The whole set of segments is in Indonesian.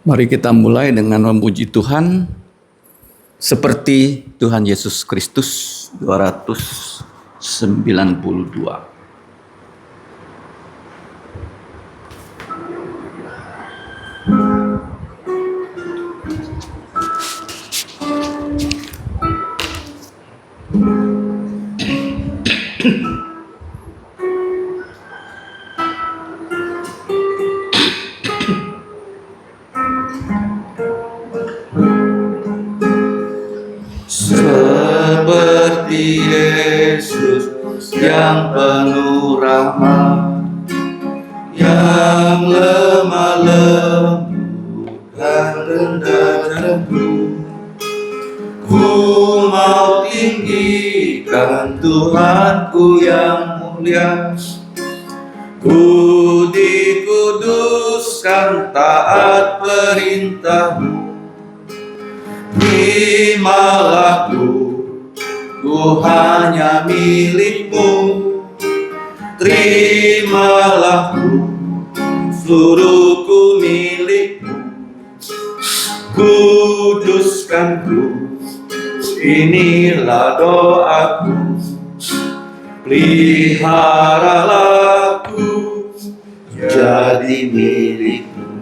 Mari kita mulai dengan memuji Tuhan seperti Tuhan Yesus Kristus 292. Seperti Yesus yang penuh rahmat, yang lemah lembut dan rendah teduh, ku mau tinggikan Tuhanku yang mulia. Ku dikuduskan taat perintah-Mu. Terimalah ku hanya milik-Mu. Terimalah seluruhku milik-Mu. Kuduskan ku, inilah doaku. Peliharalah ku jadi milik-Mu.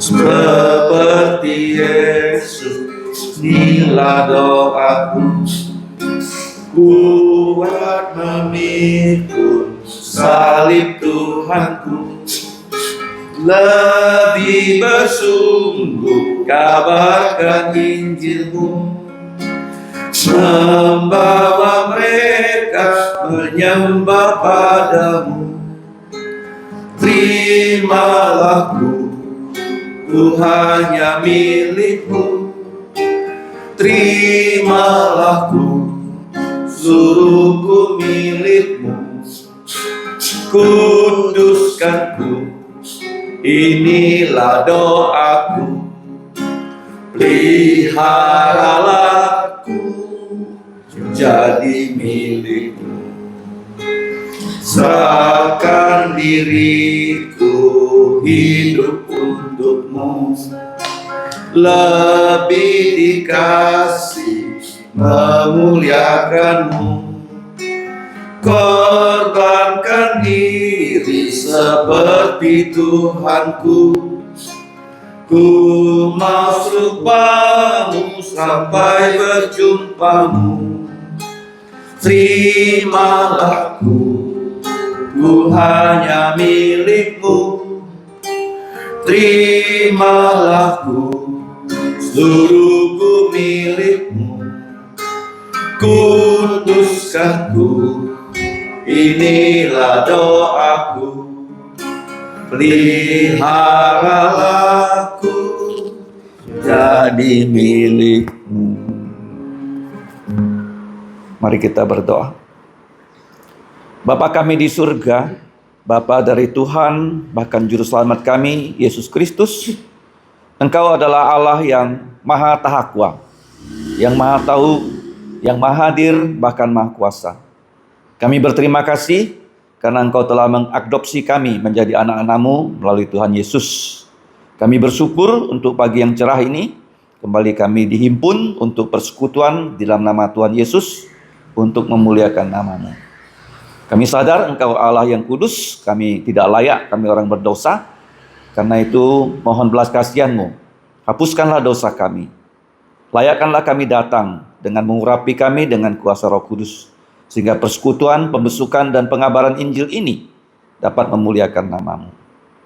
Seperti Yesus, inilah doaku. Kuat memikul salib Tuhanku, lebih bersungguh kabarkan Injil-Mu, membawa mereka menyembah padamu. Terimalah ku hanya milik-Mu. Terimalah ku, seluruhku milik-Mu. Kuduskan ku, inilah doaku. Peliharalah ku jadi milik-Mu. Serahkan diriku hidup untuk-Mu, lebih dikasih memuliakan-Mu. Korbankan diri seperti Tuhanku. Ku mau serupa-Mu sampai berjumpa-Mu. Terimalah ku hanya milik-Mu. Terimalah ku, seluruhku milik-Mu. Kuduskan ku, inilah doaku. Peliharalah ku jadi milik-Mu. Mari kita berdoa. Bapa kami di surga, Bapa dari Tuhan, bahkan Juru Selamat kami, Yesus Kristus, Engkau adalah Allah yang Maha Tahakwa, yang Maha Tahu, yang Maha Hadir, bahkan Maha Kuasa. Kami berterima kasih karena Engkau telah mengadopsi kami menjadi anak-anak-Mu melalui Tuhan Yesus. Kami bersyukur untuk pagi yang cerah ini, kembali kami dihimpun untuk persekutuan di dalam nama Tuhan Yesus, untuk memuliakan nama-Mu. Kami sadar Engkau Allah yang kudus, kami tidak layak, kami orang berdosa. Karena itu mohon belas kasihan-Mu, hapuskanlah dosa kami. Layakkanlah kami datang dengan mengurapi kami dengan kuasa Roh Kudus, sehingga persekutuan, pembesukan, dan pengabaran Injil ini dapat memuliakan nama-Mu.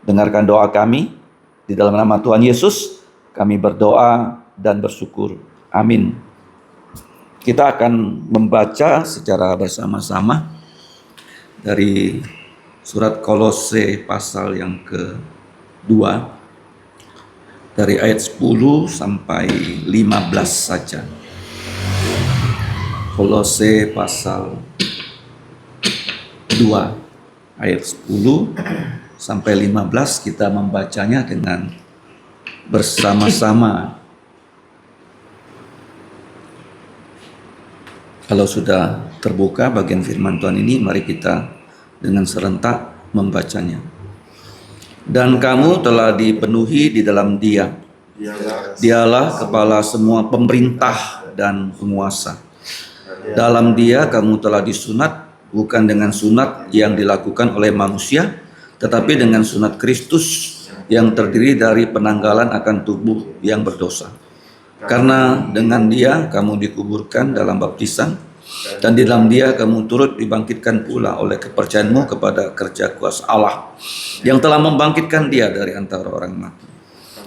Dengarkan doa kami, di dalam nama Tuhan Yesus, kami berdoa dan bersyukur. Amin. Kita akan membaca secara bersama-sama dari surat Kolose pasal yang ke-2, dari ayat 10 sampai 15 saja. Kolose pasal 2 ayat 10 sampai 15 kita membacanya dengan bersama-sama. Kalau sudah terbuka bagian firman Tuhan ini, mari kita dengan serentak membacanya. Dan kamu telah dipenuhi di dalam Dia. Dialah kepala semua pemerintah dan penguasa. Dalam Dia kamu telah disunat, bukan dengan sunat yang dilakukan oleh manusia, tetapi dengan sunat Kristus yang terdiri dari penanggalan akan tubuh yang berdosa. Karena dengan Dia kamu dikuburkan dalam baptisan, dan di dalam Dia kamu turut dibangkitkan pula oleh kepercayaanmu kepada kerja kuasa Allah yang telah membangkitkan Dia dari antara orang mati.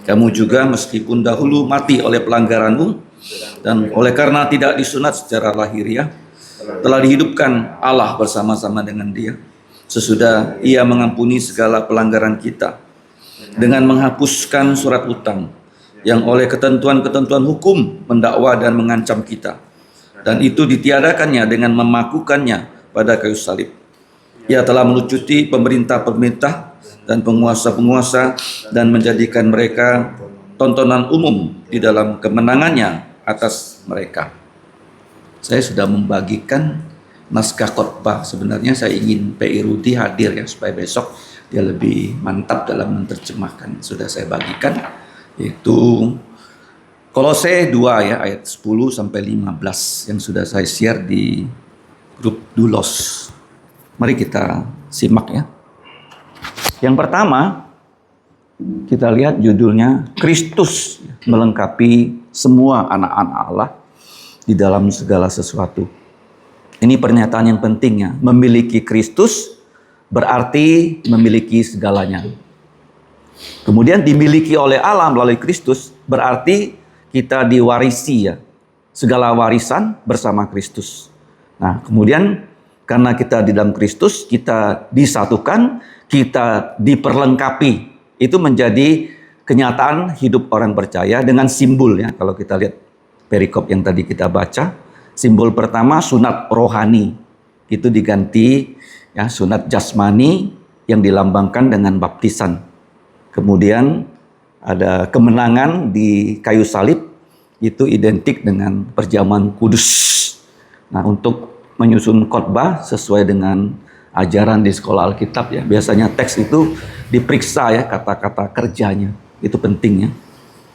Kamu juga meskipun dahulu mati oleh pelanggaranmu, dan oleh karena tidak disunat secara lahiriah, telah dihidupkan Allah bersama-sama dengan Dia sesudah Ia mengampuni segala pelanggaran kita dengan menghapuskan surat utang yang oleh ketentuan-ketentuan hukum mendakwa dan mengancam kita, dan itu ditiadakannya dengan memakukannya pada kayu salib. Ia telah melucuti pemerintah-pemerintah dan penguasa-penguasa dan menjadikan mereka tontonan umum di dalam kemenangannya atas mereka. Saya sudah membagikan naskah khotbah. Sebenarnya saya ingin P.I. Rudi hadir ya, supaya besok dia lebih mantap dalam menerjemahkan. Sudah saya bagikan, yaitu Kolose 2 ya, ayat 10 sampai 15 yang sudah saya share di grup Dulos. Mari kita simak ya. Yang pertama, kita lihat judulnya Kristus melengkapi semua anak-anak Allah di dalam segala sesuatu. Ini pernyataan yang penting ya. Memiliki Kristus berarti memiliki segalanya. Kemudian dimiliki oleh Allah melalui Kristus berarti kita diwarisi ya. Segala warisan bersama Kristus. Nah, kemudian karena kita di dalam Kristus, kita disatukan, kita diperlengkapi. Itu menjadi kenyataan hidup orang percaya dengan simbol ya. Kalau kita lihat perikop yang tadi kita baca, simbol pertama sunat rohani. Itu diganti ya sunat jasmani yang dilambangkan dengan baptisan. Kemudian ada kemenangan di kayu salib, itu identik dengan perjamuan kudus. Nah, untuk menyusun khotbah sesuai dengan ajaran di sekolah Alkitab ya, biasanya teks itu diperiksa ya kata-kata kerjanya. Itu penting ya.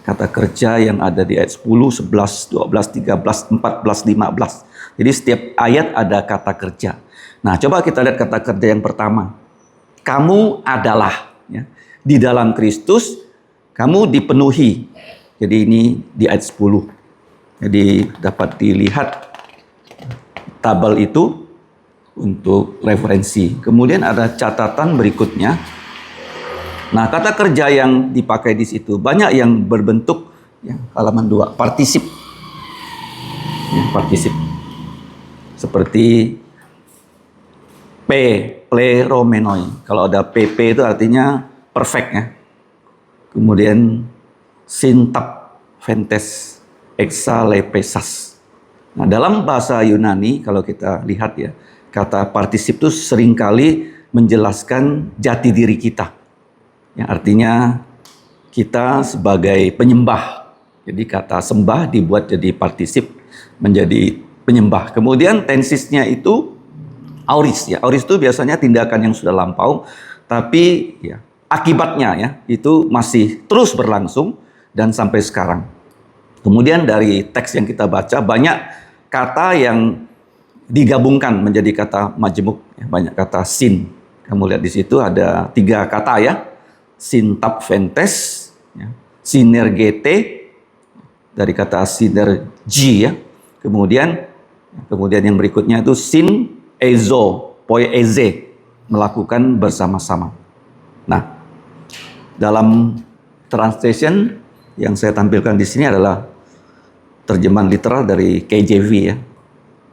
Kata kerja yang ada di ayat 10, 11, 12, 13, 14, 15. Jadi setiap ayat ada kata kerja. Nah, coba kita lihat kata kerja yang pertama. Kamu adalah ya, di dalam Kristus kamu dipenuhi. Jadi ini di ayat 10. Jadi dapat dilihat tabel itu untuk referensi. Kemudian ada catatan berikutnya. Nah, kata kerja yang dipakai di situ banyak yang berbentuk ya, halaman 2, partisip. Ya, partisip. Seperti pleromenoi. Kalau ada PP itu artinya perfect ya. Kemudian sintap ventes exalepesas. Nah, dalam bahasa Yunani kalau kita lihat ya, kata partisip itu seringkali menjelaskan jati diri kita. Yang artinya kita sebagai penyembah. Jadi kata sembah dibuat jadi partisip menjadi penyembah. Kemudian tensisnya itu auris ya. Auris itu biasanya tindakan yang sudah lampau, tapi ya akibatnya ya itu masih terus berlangsung dan sampai sekarang. Kemudian dari teks yang kita baca banyak kata yang digabungkan menjadi kata majemuk, ya, banyak kata sin. Kamu lihat di situ ada 3 kata ya. Sintap ventes, ya, sinergete dari kata sinergi ya. Kemudian yang berikutnya itu sin ezo, poieze, melakukan bersama-sama. Nah, dalam translation yang saya tampilkan di sini adalah terjemahan literal dari KJV ya.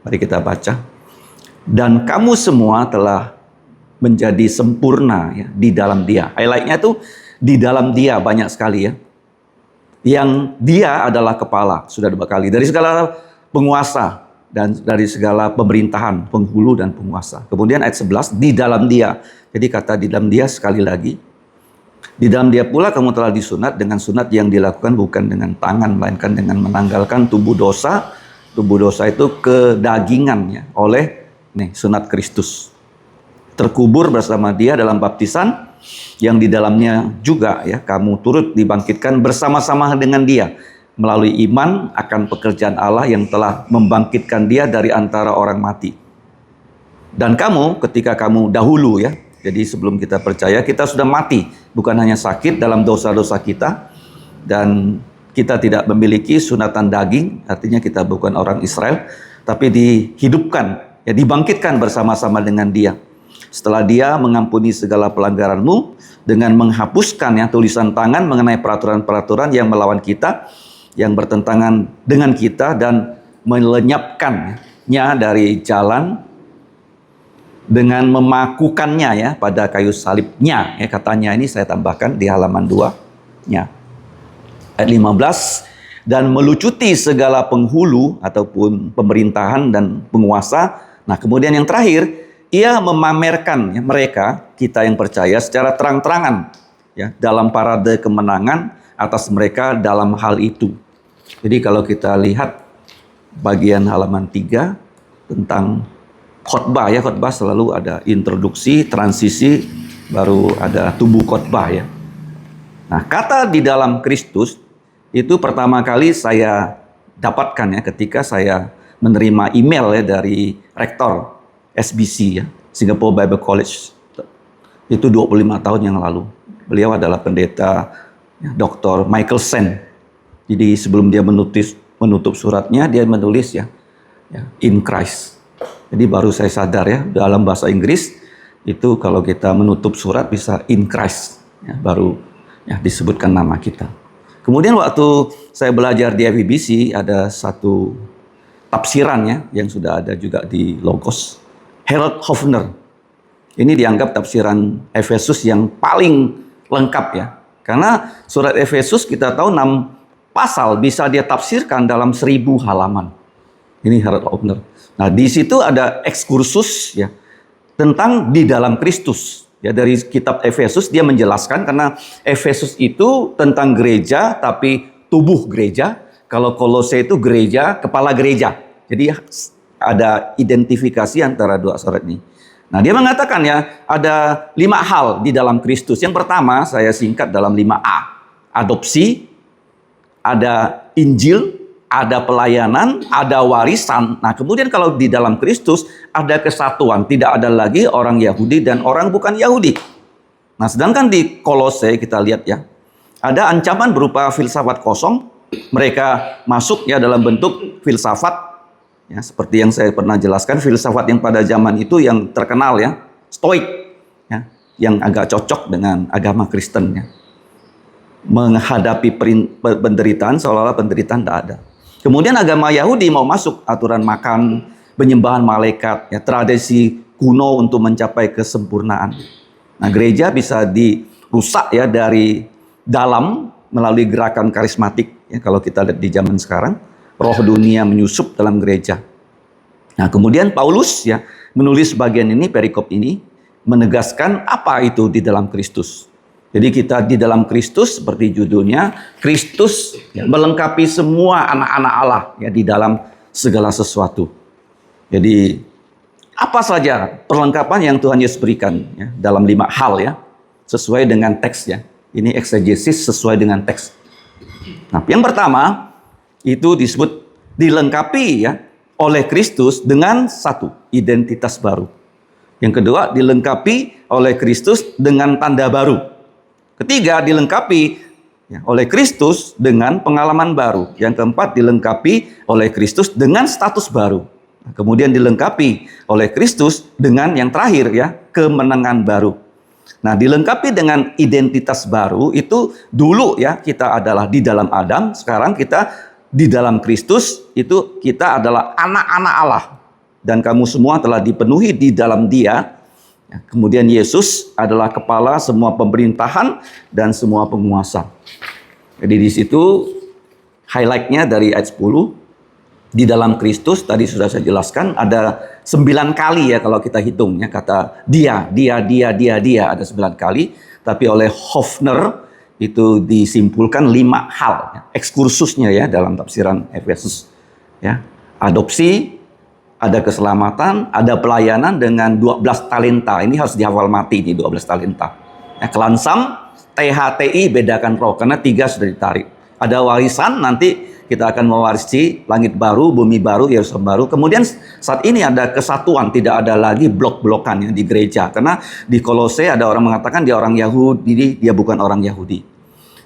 Mari kita baca. Dan kamu semua telah menjadi sempurna ya, di dalam Dia. Highlight-nya itu di dalam Dia banyak sekali ya. Yang Dia adalah kepala, sudah 2 kali. Dari segala penguasa dan dari segala pemerintahan, penghulu dan penguasa. Kemudian ayat 11, di dalam Dia. Jadi kata di dalam Dia sekali lagi. Di dalam Dia pula kamu telah disunat dengan sunat yang dilakukan bukan dengan tangan, melainkan dengan menanggalkan tubuh dosa. Tubuh dosa itu kedagingannya oleh sunat Kristus. Terkubur bersama Dia dalam baptisan, yang di dalamnya juga ya kamu turut dibangkitkan bersama-sama dengan Dia melalui iman akan pekerjaan Allah yang telah membangkitkan Dia dari antara orang mati. Dan kamu ketika kamu dahulu ya, jadi sebelum kita percaya kita sudah mati, bukan hanya sakit dalam dosa-dosa kita, dan kita tidak memiliki sunatan daging, artinya kita bukan orang Israel, tapi dihidupkan, ya dibangkitkan bersama-sama dengan Dia. Setelah Dia mengampuni segala pelanggaranmu dengan menghapuskan ya tulisan tangan mengenai peraturan-peraturan yang melawan kita, yang bertentangan dengan kita dan melenyapkannya dari jalan dengan memakukannya ya pada kayu salibnya ya, katanya ini saya tambahkan di halaman 2-nya. Ayat 15, dan melucuti segala penghulu ataupun pemerintahan dan penguasa. Nah, kemudian yang terakhir, Ia memamerkan ya, mereka, kita yang percaya secara terang-terangan ya dalam parade kemenangan atas mereka dalam hal itu. Jadi kalau kita lihat bagian halaman 3 tentang khotbah ya, khotbah selalu ada introduksi, transisi, baru ada tubuh khotbah ya. Nah, kata di dalam Kristus itu pertama kali saya dapatkan ya ketika saya menerima email ya dari rektor SBC ya, Singapore Bible College. Itu 25 tahun yang lalu. Beliau adalah pendeta ya, Dr. Michael Sen. Jadi sebelum dia menutup suratnya, dia menulis ya in Christ. Jadi baru saya sadar ya, dalam bahasa Inggris itu kalau kita menutup surat bisa in Christ, ya, baru ya disebutkan nama kita. Kemudian waktu saya belajar di FEBC ada satu tafsiran ya yang sudah ada juga di Logos, Harold Hofner. Ini dianggap tafsiran Efesus yang paling lengkap ya. Karena surat Efesus kita tahu 6 pasal bisa dia tafsirkan dalam 1000 halaman. Ini Harold Hofner. Nah, di situ ada ekskursus ya tentang di dalam Kristus. Ya, dari kitab Efesus dia menjelaskan karena Efesus itu tentang gereja tapi tubuh gereja. Kalau Kolose itu gereja, kepala gereja. Jadi ada identifikasi antara dua surat ini. Nah, dia mengatakan ya ada 5 hal di dalam Kristus. Yang pertama saya singkat dalam 5A. Adopsi, ada Injil, ada pelayanan, ada warisan. Nah, kemudian kalau di dalam Kristus ada kesatuan, tidak ada lagi orang Yahudi dan orang bukan Yahudi. Nah, sedangkan di Kolose kita lihat ya, ada ancaman berupa filsafat kosong. Mereka masuk ya dalam bentuk filsafat ya, seperti yang saya pernah jelaskan, filsafat yang pada zaman itu yang terkenal ya, Stoik ya, yang agak cocok dengan agama Kristen ya. Menghadapi penderitaan seolah-olah penderitaan tidak ada. Kemudian agama Yahudi mau masuk aturan makan, penyembahan malaikat, ya, tradisi kuno untuk mencapai kesempurnaan. Nah, gereja bisa dirusak ya dari dalam melalui gerakan karismatik. Ya, kalau kita lihat di zaman sekarang, roh dunia menyusup dalam gereja. Nah, kemudian Paulus ya menulis bagian ini, perikop ini, menegaskan apa itu di dalam Kristus. Jadi kita di dalam Kristus seperti judulnya, Kristus ya, melengkapi semua anak-anak Allah ya di dalam segala sesuatu. Jadi apa saja perlengkapan yang Tuhan Yesus berikan ya, dalam 5 hal ya, sesuai dengan teks ya. Ini eksegesis sesuai dengan teks. Nah, yang pertama itu disebut dilengkapi ya oleh Kristus dengan satu identitas baru. Yang kedua dilengkapi oleh Kristus dengan tanda baru. Ketiga, dilengkapi ya, oleh Kristus dengan pengalaman baru. Yang keempat, dilengkapi oleh Kristus dengan status baru. Nah, kemudian dilengkapi oleh Kristus dengan yang terakhir ya, kemenangan baru. Nah, dilengkapi dengan identitas baru itu dulu ya kita adalah di dalam Adam, sekarang kita di dalam Kristus, itu kita adalah anak-anak Allah. Dan kamu semua telah dipenuhi di dalam Dia. Kemudian Yesus adalah kepala semua pemerintahan dan semua penguasa. Jadi di situ highlight-nya dari ayat 10, di dalam Kristus tadi sudah saya jelaskan ada 9 kali ya kalau kita hitung ya kata dia ada 9 kali, tapi oleh Hofner itu disimpulkan 5 hal ya, ekskursusnya ya dalam tafsiran Efesus ya. Adopsi, ada keselamatan, ada pelayanan dengan 12 talenta. Ini harus dihafal mati di 12 talenta. Klan Sam, THTI bedakan roh, karena 3 sudah ditarik. Ada warisan, nanti kita akan mewarisi langit baru, bumi baru, Yerusalem baru. Kemudian saat ini ada kesatuan, tidak ada lagi blok-blokan di gereja. Karena di Kolose ada orang mengatakan dia orang Yahudi, dia bukan orang Yahudi.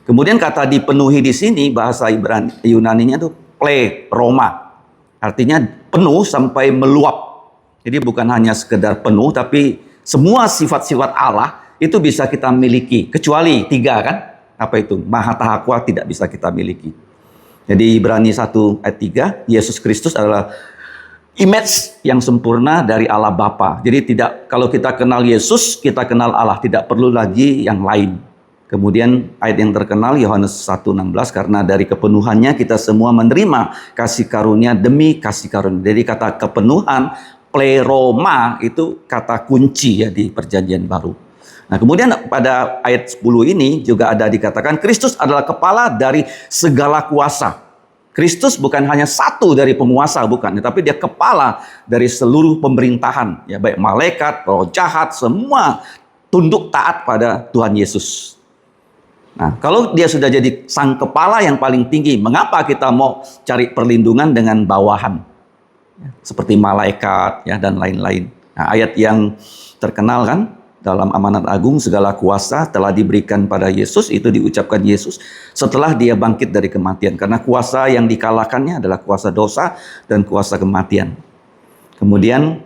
Kemudian kata dipenuhi di sini, bahasa Yunaninya itu pleroma. Artinya penuh sampai meluap. Jadi bukan hanya sekedar penuh, tapi semua sifat-sifat Allah itu bisa kita miliki. Kecuali 3 kan? Apa itu? Maha Tahakwa tidak bisa kita miliki. Jadi Ibrani 1 ayat 3, Yesus Kristus adalah image yang sempurna dari Allah Bapa. Jadi kalau kita kenal Yesus, kita kenal Allah, tidak perlu lagi yang lain. Kemudian ayat yang terkenal Yohanes 1:16, karena dari kepenuhannya kita semua menerima kasih karunia demi kasih karunia. Jadi kata kepenuhan, pleroma itu kata kunci ya di Perjanjian Baru. Nah, kemudian pada ayat 10 ini juga ada dikatakan Kristus adalah kepala dari segala kuasa. Kristus bukan hanya satu dari penguasa, bukan, tapi dia kepala dari seluruh pemerintahan, ya, baik malaikat, roh jahat, semua tunduk taat pada Tuhan Yesus. Nah, kalau dia sudah jadi sang kepala yang paling tinggi, mengapa kita mau cari perlindungan dengan bawahan? Seperti malaikat ya dan lain-lain. Nah, ayat yang terkenal kan, dalam amanat agung segala kuasa telah diberikan pada Yesus, itu diucapkan Yesus setelah dia bangkit dari kematian. Karena kuasa yang dikalahkannya adalah kuasa dosa dan kuasa kematian. Kemudian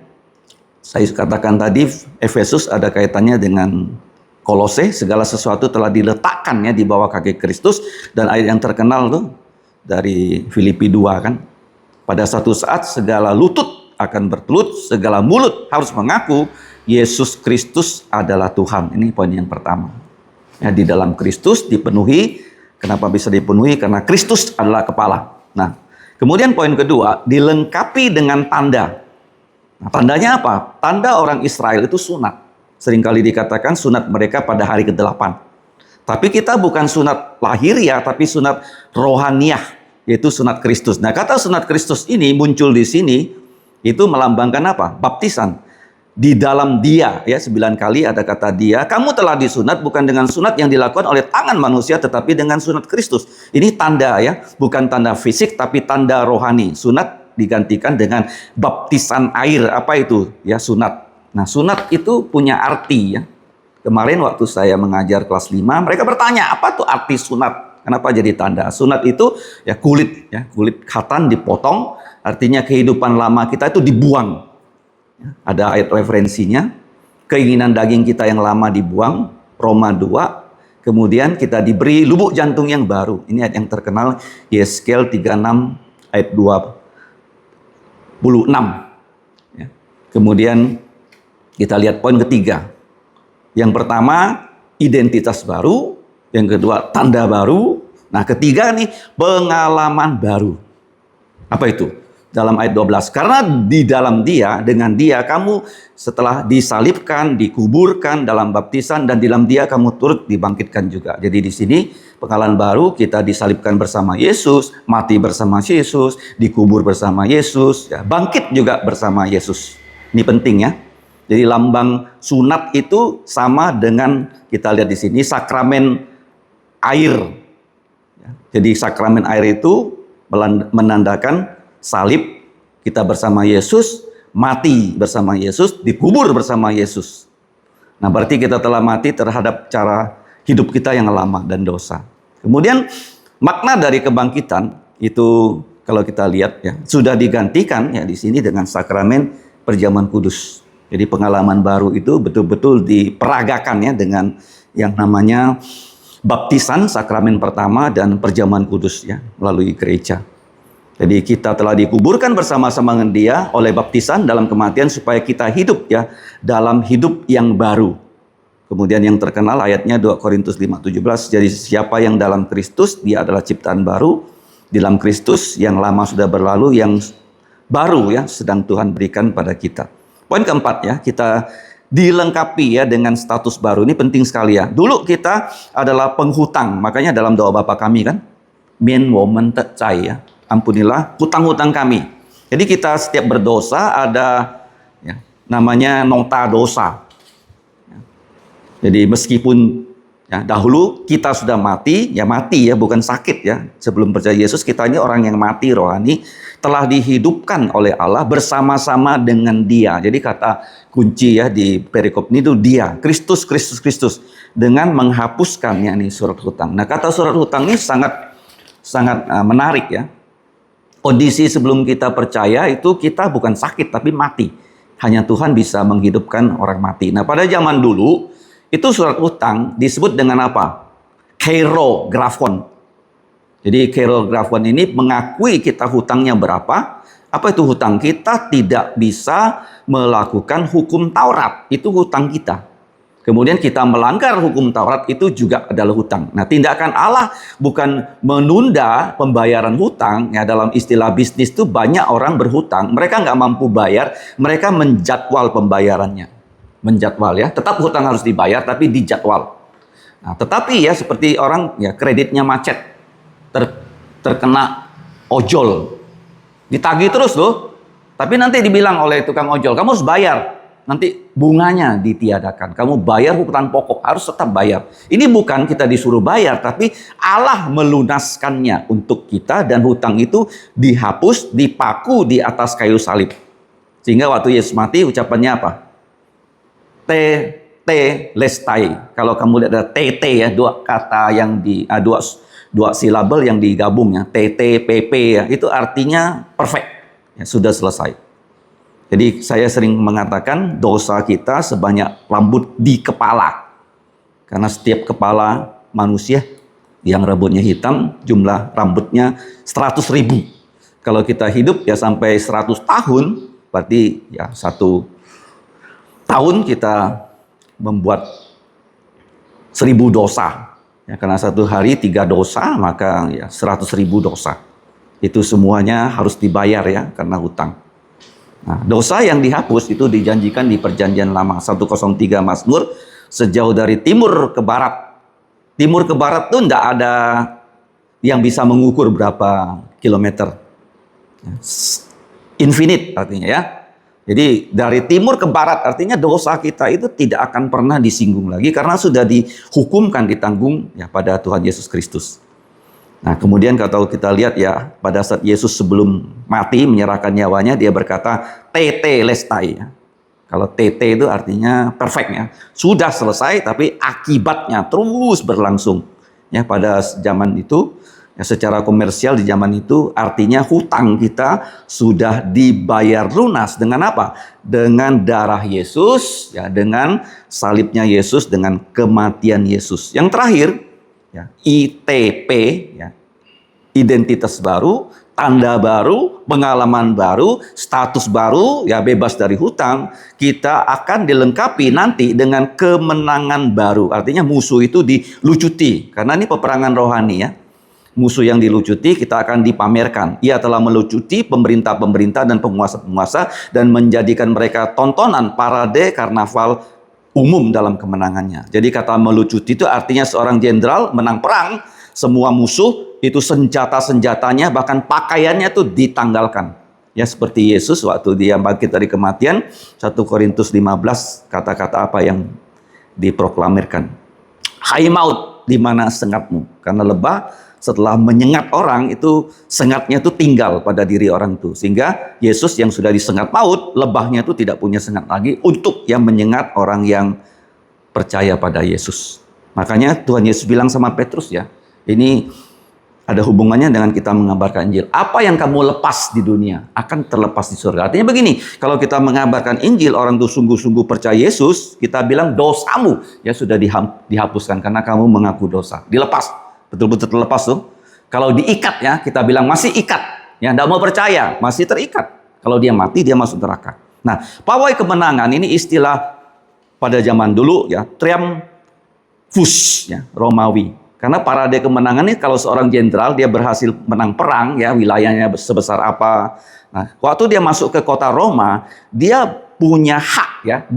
saya katakan tadi Efesus ada kaitannya dengan Kolose, segala sesuatu telah diletakkannya di bawah kaki Kristus. Dan ayat yang terkenal tuh dari Filipi 2 kan, pada satu saat segala lutut akan bertelut, segala mulut harus mengaku Yesus Kristus adalah Tuhan. Ini poin yang pertama. Ya, di dalam Kristus dipenuhi. Kenapa bisa dipenuhi? Karena Kristus adalah kepala. Nah, kemudian poin kedua, dilengkapi dengan tanda. Nah, tandanya apa? Tanda orang Israel itu sunat. Seringkali dikatakan sunat mereka pada hari ke-8. Tapi kita bukan sunat lahiriah, tapi sunat rohaniah, yaitu sunat Kristus. Nah, kata sunat Kristus ini muncul di sini, itu melambangkan apa? Baptisan. Di dalam dia, ya 9 kali ada kata dia. Kamu telah disunat bukan dengan sunat yang dilakukan oleh tangan manusia, tetapi dengan sunat Kristus. Ini tanda ya, bukan tanda fisik, tapi tanda rohani. Sunat digantikan dengan baptisan air. Apa itu? Ya, sunat. Nah, sunat itu punya arti ya. Kemarin waktu saya mengajar kelas 5, mereka bertanya, apa tuh arti sunat? Kenapa jadi tanda? Sunat itu ya kulit khatan dipotong, artinya kehidupan lama kita itu dibuang. Ada ayat referensinya, keinginan daging kita yang lama dibuang, Roma 2, kemudian kita diberi lubuk jantung yang baru. Ini ayat yang terkenal, Yeskel 36 ayat 26. Ya. Kemudian kita lihat poin ketiga. Yang pertama, identitas baru. Yang kedua, tanda baru. Nah, ketiga nih, pengalaman baru. Apa itu? Dalam ayat 12, karena di dalam dia, dengan dia kamu setelah disalibkan, dikuburkan dalam baptisan, dan di dalam dia kamu turut dibangkitkan juga. Jadi di sini pengalaman baru, kita disalibkan bersama Yesus, mati bersama Yesus, dikubur bersama Yesus, ya, bangkit juga bersama Yesus. Ini penting ya. Jadi lambang sunat itu sama dengan kita lihat di sini sakramen air. Jadi sakramen air itu menandakan salib kita bersama Yesus, mati bersama Yesus, dikubur bersama Yesus. Nah, berarti kita telah mati terhadap cara hidup kita yang lama dan dosa. Kemudian makna dari kebangkitan itu kalau kita lihat ya sudah digantikan ya di sini dengan sakramen perjamuan kudus. Jadi pengalaman baru itu betul-betul diperagakan ya dengan yang namanya baptisan, sakramen pertama, dan perjamuan kudus ya melalui gereja. Jadi kita telah dikuburkan bersama-sama dengan dia oleh baptisan dalam kematian supaya kita hidup ya dalam hidup yang baru. Kemudian yang terkenal ayatnya 2 Korintus 5:17. Jadi siapa yang dalam Kristus, dia adalah ciptaan baru. Di dalam Kristus yang lama sudah berlalu, yang baru ya sedang Tuhan berikan pada kita. Poin keempat ya, kita dilengkapi ya dengan status baru. Ini penting sekali ya. Dulu kita adalah penghutang. Makanya dalam doa Bapa kami kan, Min woman tecai ya. Ampunilah hutang-hutang kami. Jadi kita setiap berdosa ada ya, namanya nota dosa. Jadi meskipun Ya, dahulu kita sudah mati ya, bukan sakit ya. Sebelum percaya Yesus, kita ini orang yang mati rohani, telah dihidupkan oleh Allah bersama-sama dengan Dia. Jadi kata kunci ya di perikop ini itu Dia, Kristus, Kristus, Kristus, dengan menghapuskan yakni surat hutang. Nah, kata surat hutang ini sangat menarik ya. Kondisi sebelum kita percaya itu kita bukan sakit tapi mati. Hanya Tuhan bisa menghidupkan orang mati. Nah, pada zaman dulu itu surat hutang disebut dengan apa? Kairografon. Jadi kairografon ini mengakui kita hutangnya berapa. Apa itu hutang? Kita tidak bisa melakukan hukum Taurat. Itu hutang kita. Kemudian kita melanggar hukum Taurat, itu juga adalah hutang. Nah, tindakan Allah bukan menunda pembayaran hutang. Ya, dalam istilah bisnis itu banyak orang berhutang. Mereka nggak mampu bayar, mereka menjadwal pembayarannya. Menjadwal ya, tetap hutang harus dibayar tapi dijadwal. Nah, tetapi ya seperti orang ya kreditnya macet, terkena ojol, ditagih terus loh. Tapi nanti dibilang oleh tukang ojol, kamu harus bayar. Nanti bunganya ditiadakan. Kamu bayar hutang pokok, harus tetap bayar. Ini bukan kita disuruh bayar, tapi Allah melunaskannya untuk kita dan hutang itu dihapus, dipaku di atas kayu salib. Sehingga waktu Yesus mati ucapannya apa? Tetelestai. Kalau kamu lihat ada TT ya, dua kata yang dua silabel yang digabung ya, TTPP ya, itu artinya perfect. Ya, sudah selesai. Jadi saya sering mengatakan dosa kita sebanyak rambut di kepala. Karena setiap kepala manusia yang rambutnya hitam, jumlah rambutnya 100.000. Kalau kita hidup ya sampai 100 tahun, berarti ya 1 tahun kita membuat 1000 dosa. Ya, karena 1 hari 3 dosa, maka ya 100.000 dosa. Itu semuanya harus dibayar ya, karena hutang. Nah, dosa yang dihapus itu dijanjikan di perjanjian lama. 103 Mazmur, sejauh dari timur ke barat. Timur ke barat tuh tidak ada yang bisa mengukur berapa kilometer. Infinite artinya ya. Jadi dari timur ke barat artinya dosa kita itu tidak akan pernah disinggung lagi karena sudah dihukumkan, ditanggung ya pada Tuhan Yesus Kristus. Nah, kemudian kalau kita lihat ya pada saat Yesus sebelum mati menyerahkan nyawanya, dia berkata tetelestai ya. Kalau TT itu artinya perfect ya. Sudah selesai tapi akibatnya terus berlangsung. Ya pada zaman itu ya, secara komersial di zaman itu artinya hutang kita sudah dibayar lunas dengan apa? Dengan darah Yesus, ya, dengan salibnya Yesus, dengan kematian Yesus. Yang terakhir, ya, ITP, ya, identitas baru, tanda baru, pengalaman baru, status baru, ya bebas dari hutang. Kita akan dilengkapi nanti dengan kemenangan baru. Artinya musuh itu dilucuti, karena ini peperangan rohani ya. Musuh yang dilucuti kita akan dipamerkan. Ia telah melucuti pemerintah-pemerintah dan penguasa-penguasa dan menjadikan mereka tontonan parade karnaval umum dalam kemenangannya. Jadi kata melucuti itu artinya seorang jenderal menang perang, semua musuh itu senjata-senjatanya bahkan pakaiannya itu ditanggalkan. Ya seperti Yesus waktu dia bangkit dari kematian, 1 Korintus 15 kata-kata apa yang diproklamirkan. Hai maut, di mana sengatmu? Karena lebah setelah menyengat orang itu sengatnya itu tinggal pada diri orang itu, sehingga Yesus yang sudah disengat maut, lebahnya itu tidak punya sengat lagi untuk yang menyengat orang yang percaya pada Yesus. Makanya Tuhan Yesus bilang sama Petrus ya, ini ada hubungannya dengan kita mengabarkan Injil. Apa yang kamu lepas di dunia akan terlepas di surga. Artinya begini, kalau kita mengabarkan Injil, orang itu sungguh-sungguh percaya Yesus, kita bilang dosamu ya sudah dihapuskan karena kamu mengaku dosa, dilepas. Betul-betul terlepas tuh. Kalau diikat ya, kita bilang masih ikat. Ya, tidak mau percaya, masih terikat. Kalau dia mati, dia masuk neraka. Nah, pawai kemenangan ini istilah pada zaman dulu ya, triumphus ya, Romawi. Karena parade kemenangan ini kalau seorang jenderal dia berhasil menang perang ya, wilayahnya sebesar apa. Nah, waktu dia masuk ke kota Roma, dia punya hak ya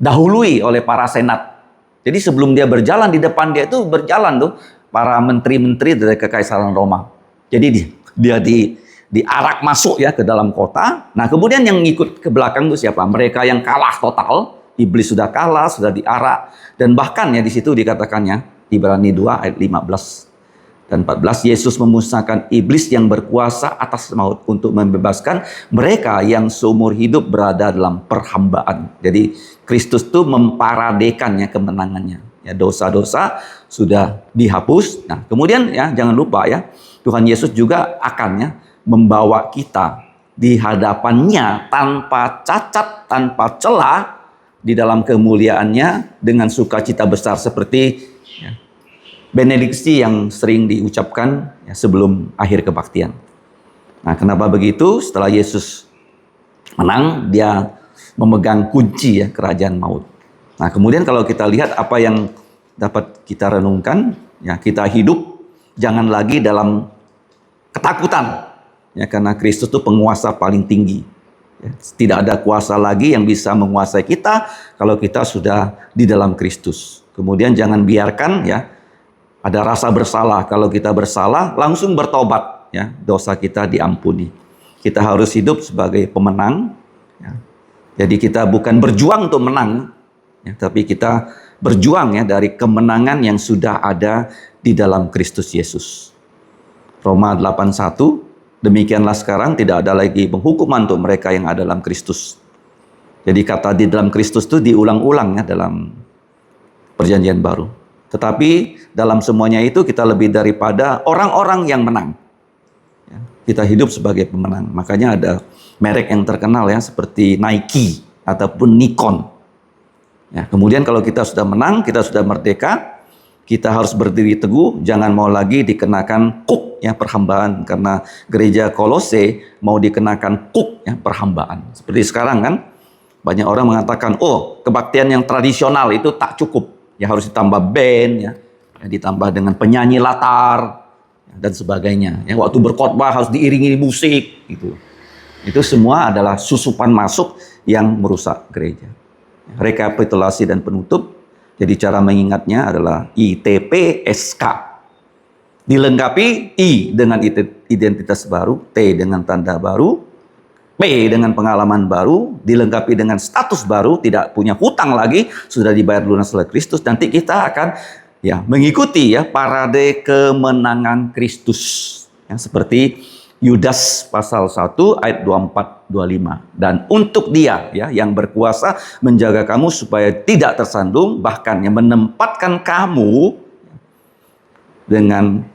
dahului oleh para senat. Jadi sebelum dia berjalan di depan dia itu berjalan tuh para menteri-menteri dari kekaisaran Roma. Jadi dia diarak masuk ya ke dalam kota. Nah kemudian yang ikut ke belakang itu siapa? Mereka yang kalah total iblis sudah kalah, sudah diarak, dan bahkan ya di situ dikatakannya Ibrani 2 ayat 15 dan 14, Yesus memusnahkan iblis yang berkuasa atas maut untuk membebaskan mereka yang seumur hidup berada dalam perhambaan. Jadi Kristus itu memparadekannya kemenangannya. Ya, dosa-dosa sudah dihapus. Nah, kemudian ya jangan lupa ya, Tuhan Yesus juga akan ya membawa kita di hadapannya tanpa cacat, tanpa celah di dalam kemuliaannya dengan sukacita besar seperti ya, benediksi yang sering diucapkan ya, sebelum akhir kebaktian. Nah, kenapa begitu? Setelah Yesus menang, dia memegang kunci ya kerajaan maut. Nah, kemudian kalau kita lihat apa yang dapat kita renungkan, ya kita hidup jangan lagi dalam ketakutan, ya karena Kristus itu penguasa paling tinggi. Ya, tidak ada kuasa lagi yang bisa menguasai kita kalau kita sudah di dalam Kristus. Kemudian jangan biarkan ya ada rasa bersalah. Kalau kita bersalah, langsung bertobat, ya dosa kita diampuni. Kita harus hidup sebagai pemenang. Ya. Jadi kita bukan berjuang untuk menang, ya, tapi kita berjuang ya dari kemenangan yang sudah ada di dalam Kristus Yesus. Roma 8:1, demikianlah sekarang tidak ada lagi penghukuman untuk mereka yang ada dalam Kristus. Jadi kata di dalam Kristus itu diulang-ulang ya dalam perjanjian baru. Tetapi dalam semuanya itu kita lebih daripada orang-orang yang menang. Ya, kita hidup sebagai pemenang. Makanya ada merek yang terkenal ya seperti Nike ataupun Nikon. Ya, kemudian kalau kita sudah menang, kita sudah merdeka, kita harus berdiri teguh, jangan mau lagi dikenakan kuk ya perhambaan, karena gereja Kolose mau dikenakan kuk ya perhambaan. Seperti sekarang kan banyak orang mengatakan, oh kebaktian yang tradisional itu tak cukup, ya harus ditambah band ya, ditambah dengan penyanyi latar ya, dan sebagainya. Ya, waktu berkhotbah harus diiringi musik gitu. Itu semua adalah susupan masuk yang merusak gereja. Rekapitulasi dan penutup. Jadi cara mengingatnya adalah ITPSK. Dilengkapi I dengan identitas baru, T dengan tanda baru, P dengan pengalaman baru, dilengkapi dengan status baru, tidak punya hutang lagi, sudah dibayar lunas oleh Kristus. Nanti kita akan ya mengikuti ya parade kemenangan Kristus. Ya, seperti Yudas pasal 1 ayat 24-25. Dan untuk dia ya yang berkuasa menjaga kamu supaya tidak tersandung, bahkan yang menempatkan kamu dengan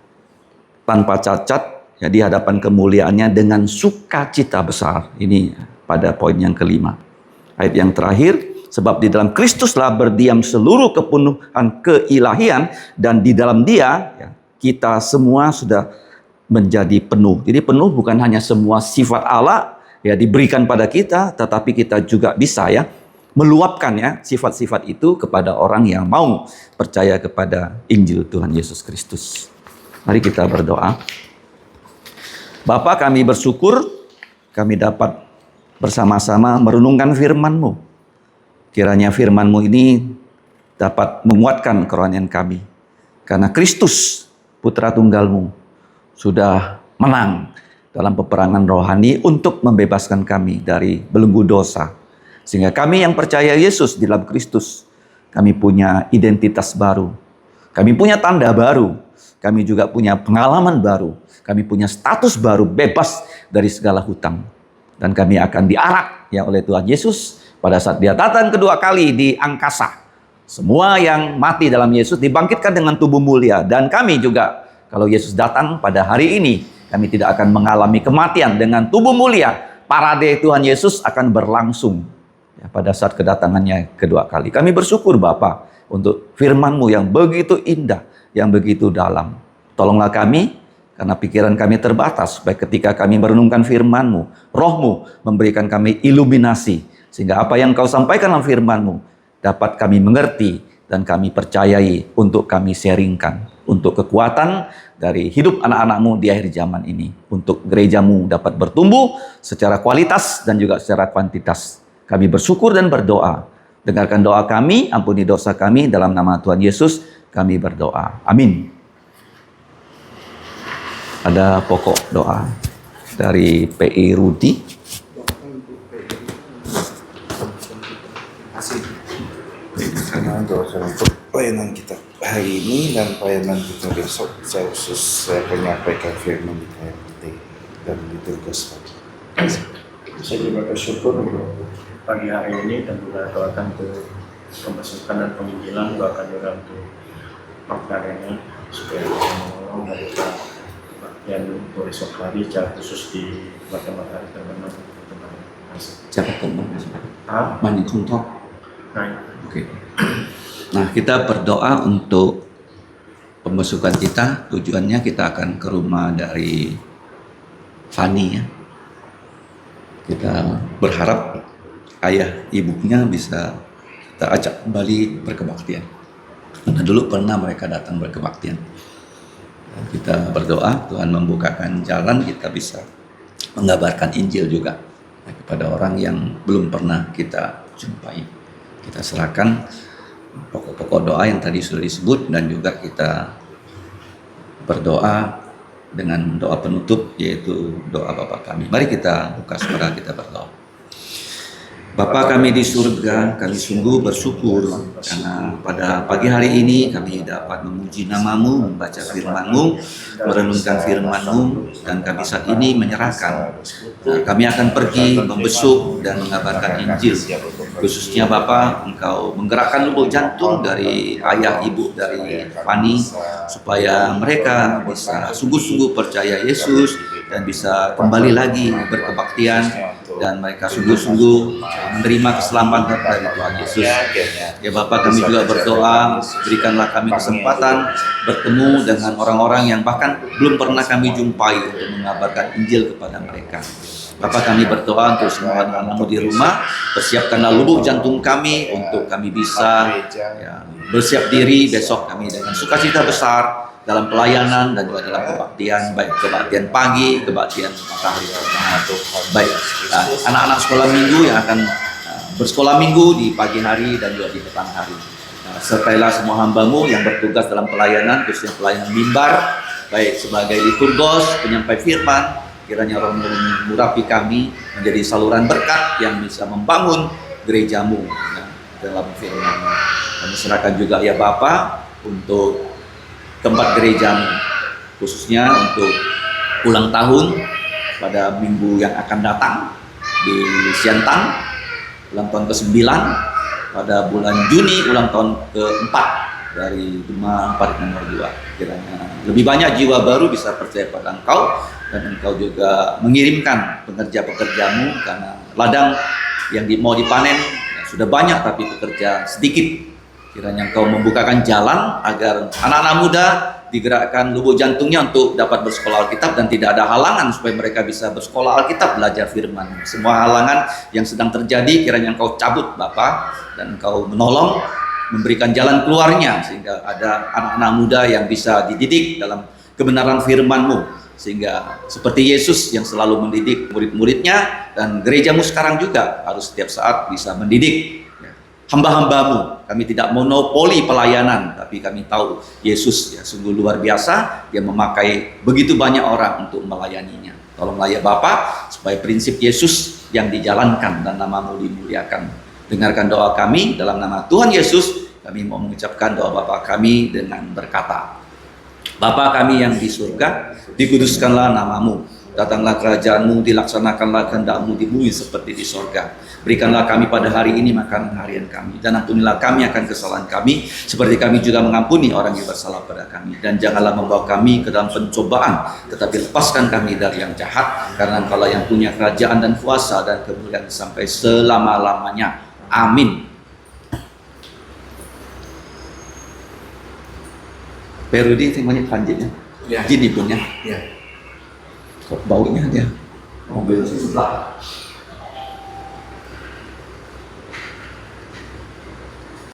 tanpa cacat ya di hadapan kemuliaannya dengan sukacita besar. Ini pada poin yang kelima. Ayat yang terakhir, sebab di dalam Kristuslah berdiam seluruh kepenuhan keilahian, dan di dalam dia ya, kita semua sudah menjadi penuh. Jadi penuh bukan hanya semua sifat Allah ya diberikan pada kita, tetapi kita juga bisa ya meluapkan ya sifat-sifat itu kepada orang yang mau percaya kepada Injil Tuhan Yesus Kristus. Mari kita berdoa. Bapa, kami bersyukur kami dapat bersama-sama merenungkan firman-Mu. Kiranya firman-Mu ini dapat menguatkan kerohanian kami. Karena Kristus, Putra Tunggal-Mu, sudah menang dalam peperangan rohani untuk membebaskan kami dari belenggu dosa. Sehingga kami yang percaya Yesus di dalam Kristus, kami punya identitas baru. Kami punya tanda baru. Kami juga punya pengalaman baru. Kami punya status baru, bebas dari segala hutang. Dan kami akan diarak ya oleh Tuhan Yesus pada saat dia datang kedua kali di angkasa. Semua yang mati dalam Yesus dibangkitkan dengan tubuh mulia. Dan kami juga, kalau Yesus datang pada hari ini, kami tidak akan mengalami kematian dengan tubuh mulia. Parade Tuhan Yesus akan berlangsung ya, pada saat kedatangannya kedua kali. Kami bersyukur Bapa untuk firman-Mu yang begitu indah, yang begitu dalam. Tolonglah kami, karena pikiran kami terbatas, supaya ketika kami merenungkan firman-Mu, Roh-Mu memberikan kami iluminasi, sehingga apa yang Kau sampaikan dalam firman-Mu dapat kami mengerti dan kami percayai untuk kami sharingkan. Untuk kekuatan dari hidup anak-anak-Mu di akhir zaman ini. Untuk gereja-Mu dapat bertumbuh secara kualitas dan juga secara kuantitas. Kami bersyukur dan berdoa. Dengarkan doa kami, ampuni dosa kami, dalam nama Tuhan Yesus kami berdoa. Amin. Ada pokok doa dari P.I. Rudi. pelayanan kita hari ini dan pelayanan kita besok, saya khusus menyampaikan firman di KMT dan ditugaskan. Saya juga bersyukur untuk pagi hari ini dan juga doakan untuk pemasukan dan penginjilan, doakan juga untuk maknanya supaya bisa menolong dari yang untuk esok hari secara khusus di matahari terbenam. Siapa teman? Ah, Mani Kongtok. nah, Oke. Nah, kita berdoa untuk pemasukan kita. Tujuannya kita akan ke rumah dari Fani ya. Kita berharap ayah ibunya bisa kita ajak kembali berkebaktian. Karena dulu pernah mereka datang berkebaktian. Kita berdoa Tuhan membukakan jalan, kita bisa mengabarkan Injil juga kepada orang yang belum pernah kita jumpai. Kita serahkan pokok-pokok doa yang tadi sudah disebut dan juga kita berdoa dengan doa penutup yaitu doa Bapa kami. Mari kita buka suara kita berdoa. Bapa kami di surga, kami sungguh bersyukur karena pada pagi hari ini kami dapat memuji nama-Mu, membaca firman-Mu, merenungkan firman-Mu, dan kami saat ini menyerahkan. Kami akan pergi membesuk dan mengabarkan Injil. Khususnya Bapa, Engkau menggerakkan lubuk jantung dari ayah ibu dari Fani supaya mereka bisa sungguh-sungguh percaya Yesus dan bisa kembali lagi berkebaktian dan mereka sungguh-sungguh menerima keselamatan dari Tuhan Yesus. Ya Bapak, kami juga berdoa, berikanlah kami kesempatan bertemu dengan orang-orang yang bahkan belum pernah kami jumpai untuk mengabarkan Injil kepada mereka. Bapak, kami berdoa untuk semua anak-anak-Mu di rumah, persiapkanlah lubuk jantung kami untuk kami bisa bersiap diri besok kami dengan sukacita besar dalam pelayanan dan juga dalam kebaktian, baik kebaktian pagi, kebaktian matahari terbenam. Baik anak-anak sekolah minggu yang akan bersekolah minggu di pagi hari dan juga di petang hari. Sertailah semua hamba-Mu yang bertugas dalam pelayanan, khususnya pelayanan mimbar, baik sebagai liturgos, penyampai firman, kiranya Roh mengurapi kami menjadi saluran berkat yang bisa membangun gereja-Mu dalam firman-Mu. Kami serahkan juga ya Bapa untuk tempat gereja-Mu, khususnya untuk ulang tahun pada minggu yang akan datang di Siantang, ulang tahun ke-9, pada bulan Juni ulang tahun ke-4 dari Gema 4 nomor 2. Kiranya lebih banyak jiwa baru bisa percaya pada Engkau dan Engkau juga mengirimkan pekerja-pekerja-Mu karena ladang yang mau dipanen sudah banyak tapi pekerja sedikit. Kiranya Engkau membukakan jalan agar anak-anak muda digerakkan lubuk jantungnya untuk dapat bersekolah Alkitab dan tidak ada halangan supaya mereka bisa bersekolah Alkitab, belajar firman. Semua halangan yang sedang terjadi kiranya Engkau cabut Bapa dan Engkau menolong, memberikan jalan keluarnya sehingga ada anak-anak muda yang bisa dididik dalam kebenaran firman-Mu. Sehingga seperti Yesus yang selalu mendidik murid-muridnya dan gereja-Mu sekarang juga harus setiap saat bisa mendidik hamba-hamba-Mu. Kami tidak monopoli pelayanan, tapi kami tahu Yesus ya sungguh luar biasa, Dia memakai begitu banyak orang untuk melayaninya. Tolonglah ya Bapa, supaya prinsip Yesus yang dijalankan dan nama-Mu dimuliakan. Dengarkan doa kami dalam nama Tuhan Yesus. Kami mau mengucapkan doa Bapa kami dengan berkata, Bapa kami yang di surga, dikuduskanlah nama-Mu. Datanglah kerajaan-Mu, dilaksanakanlah kehendak-Mu di bumi seperti di sorga. Berikanlah kami pada hari ini makanan harian kami, dan ampunilah kami akan kesalahan kami, seperti kami juga mengampuni orang yang bersalah pada kami. Dan janganlah membawa kami ke dalam pencobaan, tetapi lepaskan kami dari yang jahat, karena Engkaulah yang punya kerajaan dan kuasa dan kemuliaan sampai selama-lamanya. Amin. Perudi semuanya kanjinya, gini punya. Kok baunya dia mobil sebelah.